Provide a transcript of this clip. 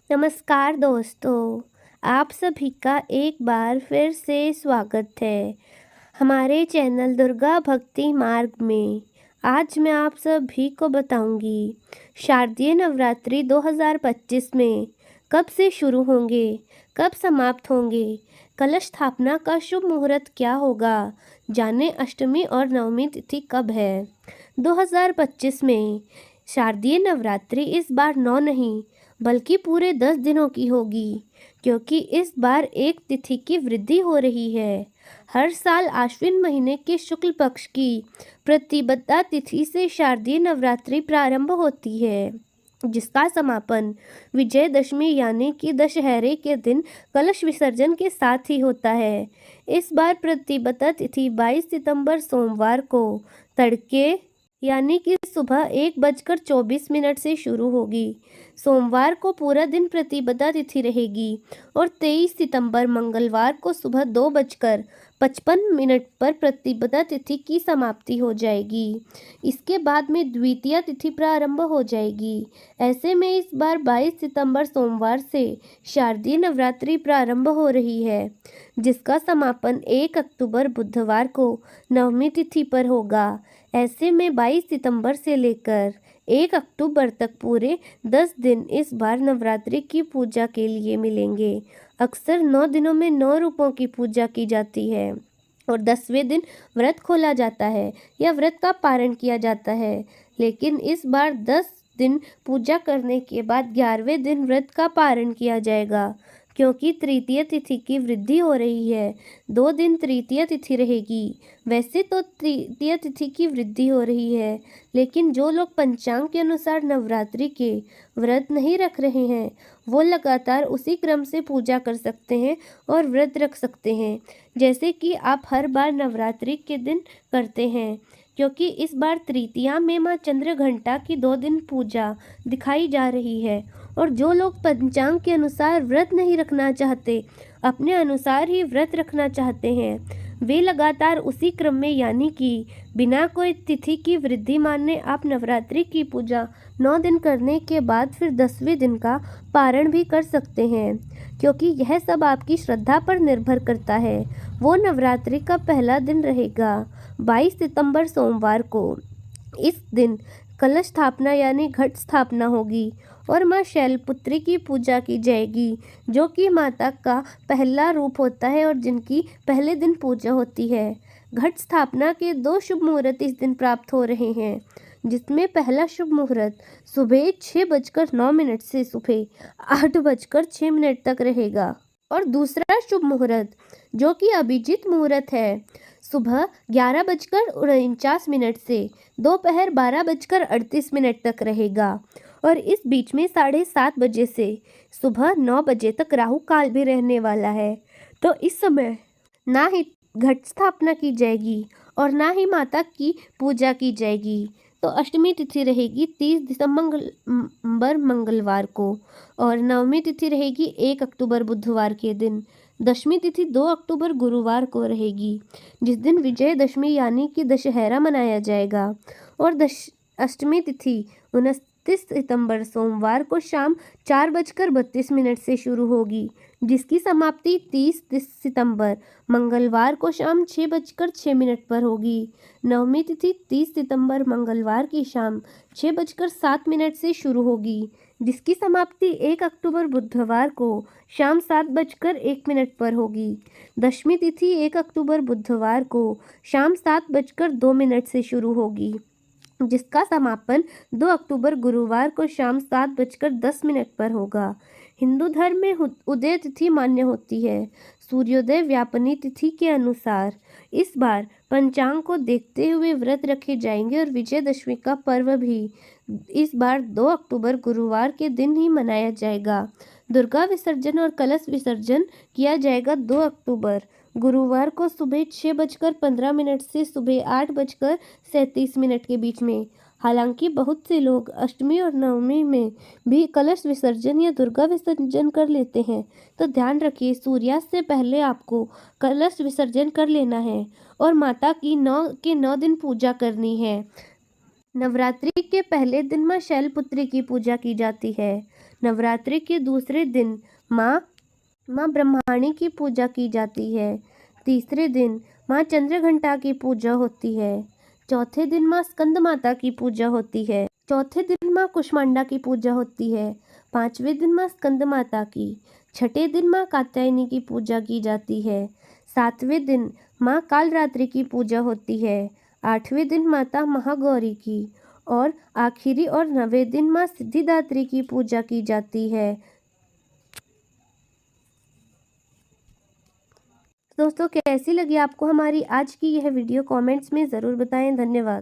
नमस्कार दोस्तों, आप सभी का एक बार फिर से स्वागत है हमारे चैनल दुर्गा भक्ति मार्ग में। आज मैं आप सभी को बताऊंगी शारदीय नवरात्रि 2025 में कब से शुरू होंगे, कब समाप्त होंगे, कलश स्थापना का शुभ मुहूर्त क्या होगा, जाने अष्टमी और नवमी तिथि कब है। 2025 में शारदीय नवरात्रि इस बार 9 नहीं बल्कि पूरे 10 दिनों की होगी, क्योंकि इस बार एक तिथि की वृद्धि हो रही है। हर साल आश्विन महीने के शुक्ल पक्ष की प्रतिपदा तिथि से शारदीय नवरात्रि प्रारंभ होती है, जिसका समापन विजयदशमी यानी कि दशहरे के दिन कलश विसर्जन के साथ ही होता है। इस बार प्रतिपदा तिथि 22 सितंबर सोमवार को तड़के यानी कि सुबह 1:24 से शुरू होगी। सोमवार को पूरा दिन प्रतिपदा तिथि रहेगी और 23 सितंबर मंगलवार को सुबह 2:55 पर प्रतिपदा तिथि की समाप्ति हो जाएगी। इसके बाद में द्वितीया तिथि प्रारंभ हो जाएगी। ऐसे में इस बार 22 सितंबर सोमवार से शारदीय नवरात्रि प्रारंभ हो रही है, जिसका समापन 1 अक्टूबर बुधवार को नवमी तिथि पर होगा। ऐसे में 22 सितंबर से लेकर 1 अक्टूबर तक पूरे 10 दिन इस बार नवरात्रि की पूजा के लिए मिलेंगे। अक्सर 9 दिनों में 9 रूपों की पूजा की जाती है और 10वें दिन व्रत खोला जाता है या व्रत का पारण किया जाता है, लेकिन इस बार 10 दिन पूजा करने के बाद 11वें दिन व्रत का पारण किया जाएगा, क्योंकि तृतीय तिथि की वृद्धि हो रही है। 2 दिन तृतीय तिथि रहेगी। वैसे तो तृतीय तिथि की वृद्धि हो रही है, लेकिन जो लोग पंचांग के अनुसार नवरात्रि के व्रत नहीं रख रहे हैं, वो लगातार उसी क्रम से पूजा कर सकते हैं और व्रत रख सकते हैं, जैसे कि आप हर बार नवरात्रि के दिन करते हैं। क्योंकि इस बार तृतीया में माँ चंद्रघंटा की 2 दिन पूजा दिखाई जा रही है और जो लोग पंचांग के अनुसार व्रत नहीं रखना चाहते, अपने अनुसार ही व्रत रखना चाहते हैं, वे लगातार उसी क्रम में यानी कि बिना कोई तिथि की वृद्धि माने आप नवरात्रि की पूजा 9 दिन करने के बाद फिर 10वें दिन का पारण भी कर सकते हैं, क्योंकि यह सब आपकी श्रद्धा पर निर्भर करता है। वो नवरात्रि का पहला दिन रहेगा 22 सितंबर सोमवार को। इस दिन कलश स्थापना यानी घट स्थापना होगी और माँ शैलपुत्री की पूजा की जाएगी, जो कि माता का पहला रूप होता है और जिनकी पहले दिन पूजा होती है। घट स्थापना के 2 शुभ मुहूर्त इस दिन प्राप्त हो रहे हैं, जिसमें पहला शुभ मुहूर्त सुबह 6:09 से सुबह 8:06 तक रहेगा और दूसरा शुभ मुहूर्त, जो कि अभिजीत मुहूर्त है, सुबह 11:49 से दोपहर 12:38 तक रहेगा और इस बीच में 7:30 बजे से सुबह 9 बजे तक राहु काल भी रहने वाला है। तो इस समय ना ही घट स्थापना की जाएगी और ना ही माता की पूजा की जाएगी। तो अष्टमी तिथि रहेगी 30 दिसंबर मंगलवार को और नवमी तिथि रहेगी 1 अक्टूबर बुधवार के दिन। दशमी तिथि 2 अक्टूबर गुरुवार को रहेगी, जिस दिन विजयदशमी यानी कि दशहरा मनाया जाएगा और अष्टमी तिथि 29 सितंबर सोमवार को शाम 4:32 से शुरू होगी, जिसकी समाप्ति 30 सितंबर मंगलवार को शाम 6:06 पर होगी। नवमी तिथि 30 सितंबर मंगलवार की शाम 6:07 से शुरू होगी, जिसकी समाप्ति 1 अक्टूबर बुधवार को शाम 7:01 पर होगी। दशमी तिथि 1 अक्टूबर बुधवार को शाम 7:02 से शुरू होगी, जिसका समापन 2 अक्टूबर गुरुवार को शाम 7:10 पर होगा। हिंदू धर्म में उदय तिथि मान्य होती है। सूर्योदय व्यापनी तिथि के अनुसार इस बार पंचांग को देखते हुए व्रत रखे जाएंगे और विजयदशमी का पर्व भी इस बार 2 अक्टूबर गुरुवार के दिन ही मनाया जाएगा। दुर्गा विसर्जन और कलश विसर्जन किया जाएगा 2 अक्टूबर गुरुवार को सुबह 6:15 से सुबह 8:37 के बीच में। हालांकि बहुत से लोग अष्टमी और नवमी में भी कलश विसर्जन या दुर्गा विसर्जन कर लेते हैं, तो ध्यान रखिए सूर्यास्त से पहले आपको कलश विसर्जन कर लेना है और माता की 9 दिन पूजा करनी है। नवरात्रि के पहले दिन माँ शैलपुत्री की पूजा की जाती है। नवरात्रि के दूसरे दिन माँ ब्रह्माणी की पूजा की जाती है। तीसरे दिन माँ चंद्रघंटा की पूजा होती है। चौथे दिन माँ स्कंद माता की पूजा होती है। चौथे दिन माँ कुष्मांडा की पूजा होती है। पांचवें दिन माँ स्कंद माता की। छठे दिन माँ कात्यायनी की पूजा की जाती है। सातवें दिन माँ कालरात्रि की पूजा होती है। आठवें दिन माता महागौरी की और आखिरी और 9वें दिन माँ सिद्धिदात्री की पूजा की जाती है। दोस्तों, कैसी लगी आपको हमारी आज की यह वीडियो? कमेंट्स में ज़रूर बताएं। धन्यवाद।